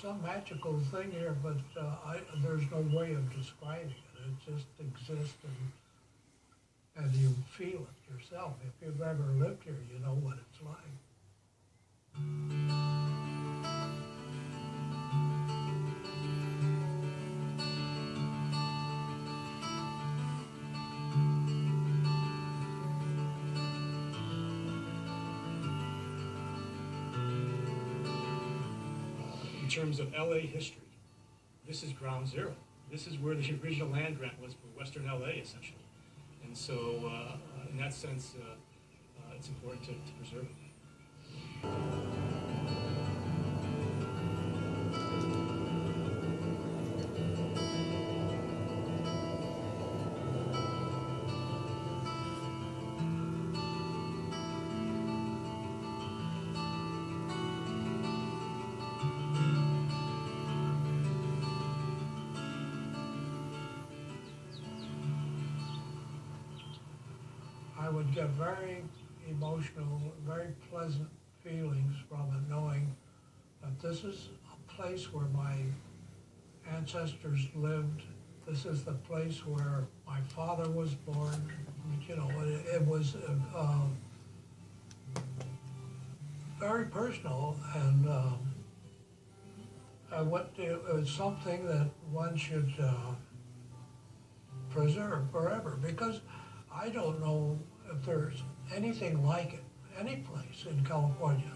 some magical thing here, but there's no way of describing it. It just exists, and you feel it yourself. If you've ever lived here, you know what it's like. In terms of LA history, this is ground zero. This is where the original land grant was for Western LA, essentially. And so, in that sense, it's important to preserve it. I would get very emotional, very pleasant feelings from it, knowing that this is a place where my ancestors lived. This is the place where my father was born. You know, it was very personal, and it was something that one should preserve forever, because I don't know if there's anything like it, any place in California.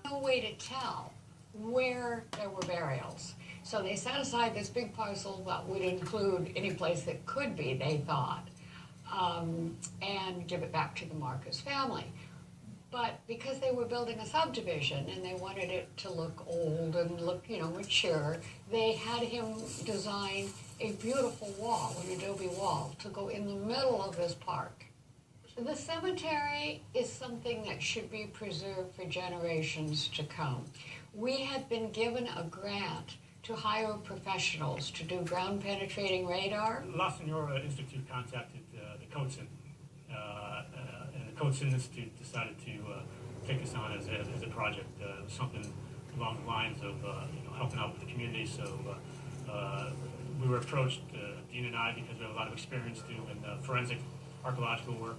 No way to tell where there were burials. So they set aside this big parcel that would include any place that could be, they thought, and give it back to the Marquez family. But because they were building a subdivision and they wanted it to look old and look, you know, mature, they had him design a beautiful wall, an adobe wall, to go in the middle of this park. The cemetery is something that should be preserved for generations to come. We had been given a grant to hire professionals to do ground-penetrating radar. La Senora Institute contacted the Coatson, and the Coatson Institute decided to take us on as a project. It was something along the lines of helping out with the community. So we were approached, Dean and I, because we have a lot of experience doing forensic archaeological work.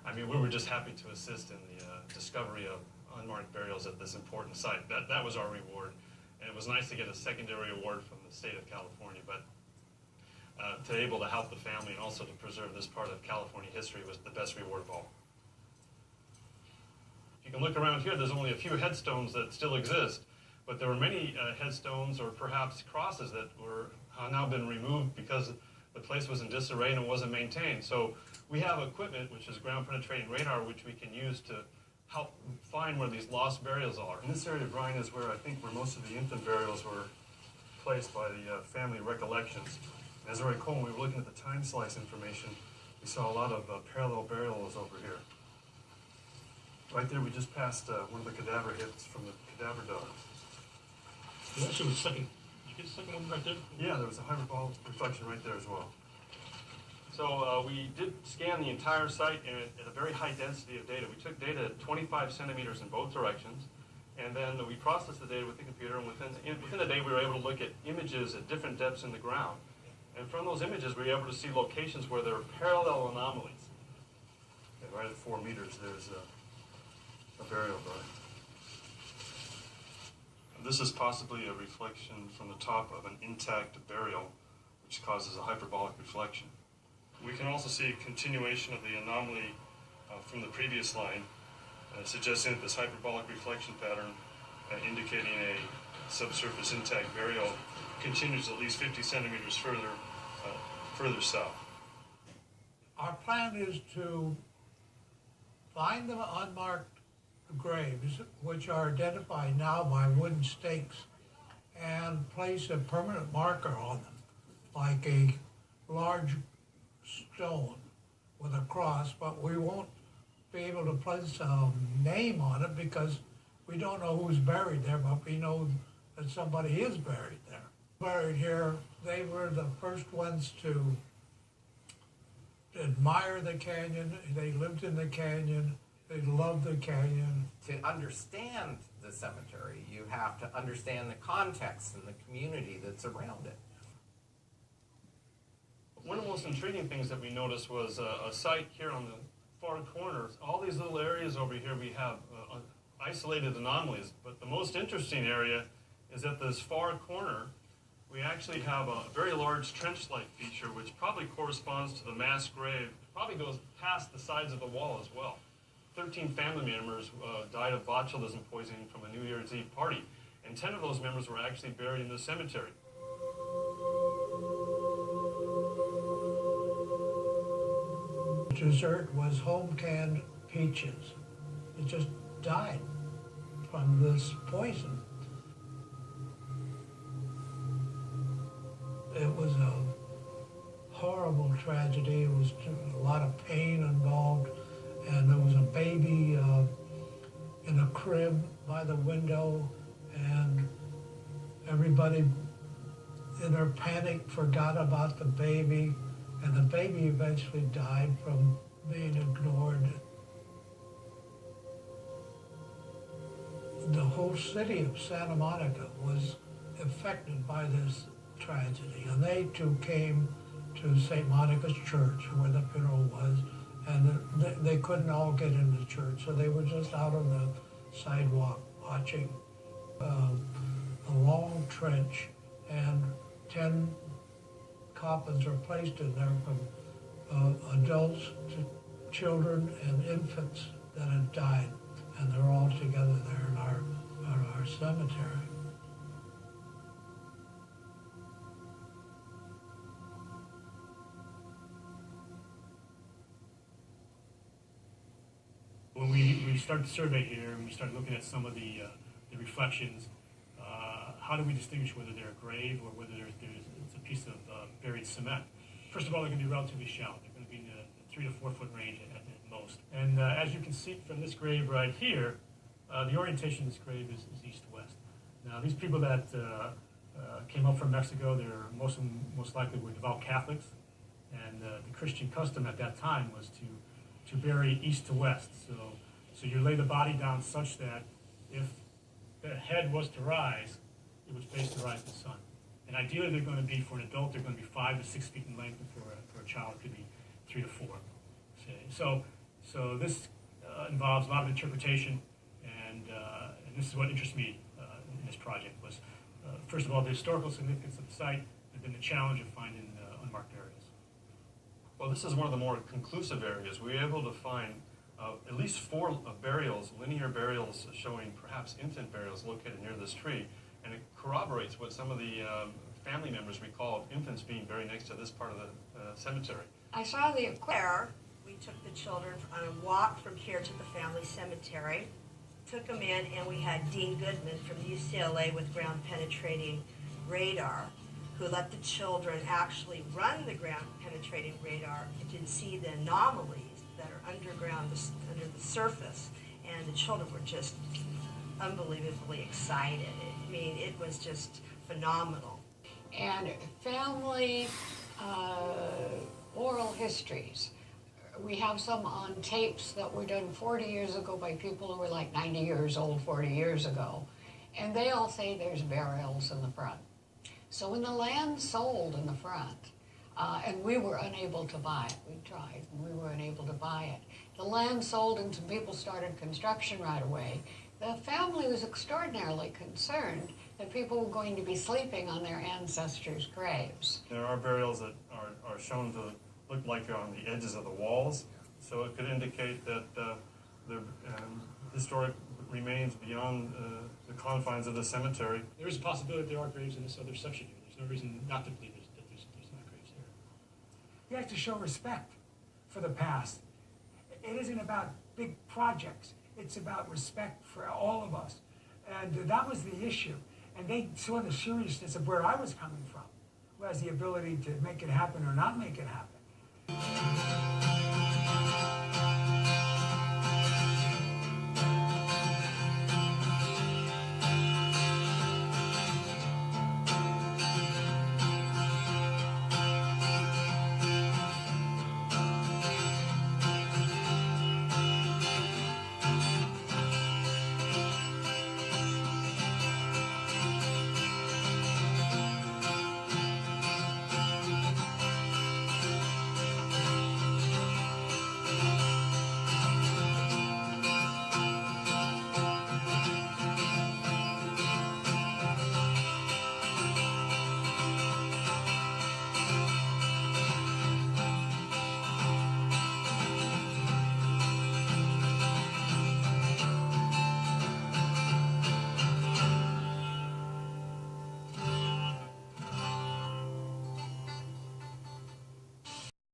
I mean, we were just happy to assist in the discovery of unmarked burials at this important site. That was our reward, and it was nice to get a secondary award from the state of California, but to be able to help the family and also to preserve this part of California history was the best reward of all. If you can look around here, there's only a few headstones that still exist, but there were many headstones or perhaps crosses that have now been removed because the place was in disarray and it wasn't maintained. So we have equipment, which is ground-penetrating radar, which we can use to help find where these lost burials are. And this area, Brian, is where I think where most of the infant burials were placed by the family recollections. As I recall, when we were looking at the time slice information, we saw a lot of parallel burials over here. Right there, we just passed one of the cadaver hits from the cadaver dogs. There actually was a second. Did you get a second one right there? Yeah, there was a hyperbolic reflection right there as well. So we did scan the entire site at a very high density of data. We took data at 25 centimeters in both directions, and then we processed the data with the computer, and within a day we were able to look at images at different depths in the ground. And from those images we were able to see locations where there are parallel anomalies. Okay, right at 4 meters there's a burial drive. This is possibly a reflection from the top of an intact burial, which causes a hyperbolic reflection. We can also see a continuation of the anomaly from the previous line, suggesting that this hyperbolic reflection pattern, indicating a subsurface intact burial, continues at least 50 centimeters further south. Our plan is to find the unmarked graves, which are identified now by wooden stakes, and place a permanent marker on them, like a large stone with a cross, but we won't be able to place a name on it because we don't know who's buried there, but we know that somebody is buried there. Buried here, they were the first ones to admire the canyon. They lived in the canyon. They loved the canyon. To understand the cemetery. You have to understand the context and the community that's around it. One of the most intriguing things that we noticed was a site here on the far corner. All these little areas over here, we have isolated anomalies, but the most interesting area is at this far corner. We actually have a very large trench-like feature, which probably corresponds to the mass grave. It probably goes past the sides of the wall as well. 13 family members died of botulism poisoning from a New Year's Eve party, and 10 of those members were actually buried in the cemetery. Dessert was home-canned peaches. It just died from this poison. It was a horrible tragedy. It was a lot of pain involved, and there was a baby in a crib by the window, and everybody in their panic forgot about the baby, and the baby eventually died from being ignored. The whole city of Santa Monica was affected by this tragedy, and they too came to St. Monica's Church where the funeral was, and they couldn't all get into church, so they were just out on the sidewalk watching a long trench, and 10 coffins are placed in there from adults to children and infants that had died, and they're all together there in our cemetery. When we started the survey here and we started looking at some of the reflections, how do we distinguish whether they're a grave or whether it's a piece of buried cement? First of all, they're going to be relatively shallow. They're going to be in the 3 to 4 foot range at most. And as you can see from this grave right here, the orientation of this grave is east-west. Now, these people that came up from Mexico, they're most likely were devout Catholics, and the Christian custom at that time was to bury east to west. So you lay the body down such that if the head was to rise, it would face to rise the sun. And ideally, they're going to be, for an adult, they're going to be 5 to 6 feet in length, and for a child, it could be 3 to 4. So this involves a lot of interpretation, and this is what interests me in this project was, first of all, the historical significance of the site, and then the challenge of finding unmarked areas. Well, this is one of the more conclusive areas. We were able to find at least 4 burials, linear burials showing perhaps infant burials located near this tree, and it corroborates what some of the family members recall of infants being buried next to this part of the cemetery. I saw the There, we took the children on a walk from here to the family cemetery, took them in, and we had Dean Goodman from UCLA with ground penetrating radar, who let the children actually run the ground penetrating radar to see the anomalies that are underground, under the surface, and the children were just unbelievably excited. I mean, it was just phenomenal. and family oral histories. We have some on tapes that were done 40 years ago by people who were like 90 years old 40 years ago. And they all say there's burials in the front. So when the land sold in the front, and we were unable to buy it, we tried, and we were unable to buy it. The land sold and some people started construction right away. The family was extraordinarily concerned that people were going to be sleeping on their ancestors' graves. There are burials that are shown to look like they're on the edges of the walls, so it could indicate that the historic remains beyond the confines of the cemetery. There is a possibility that there are graves in this other section here. There's no reason not to believe that there's not graves there. You have to show respect for the past. It isn't about big projects. It's about respect for all of us. And that was the issue. And they saw the seriousness of where I was coming from, who has the ability to make it happen or not make it happen.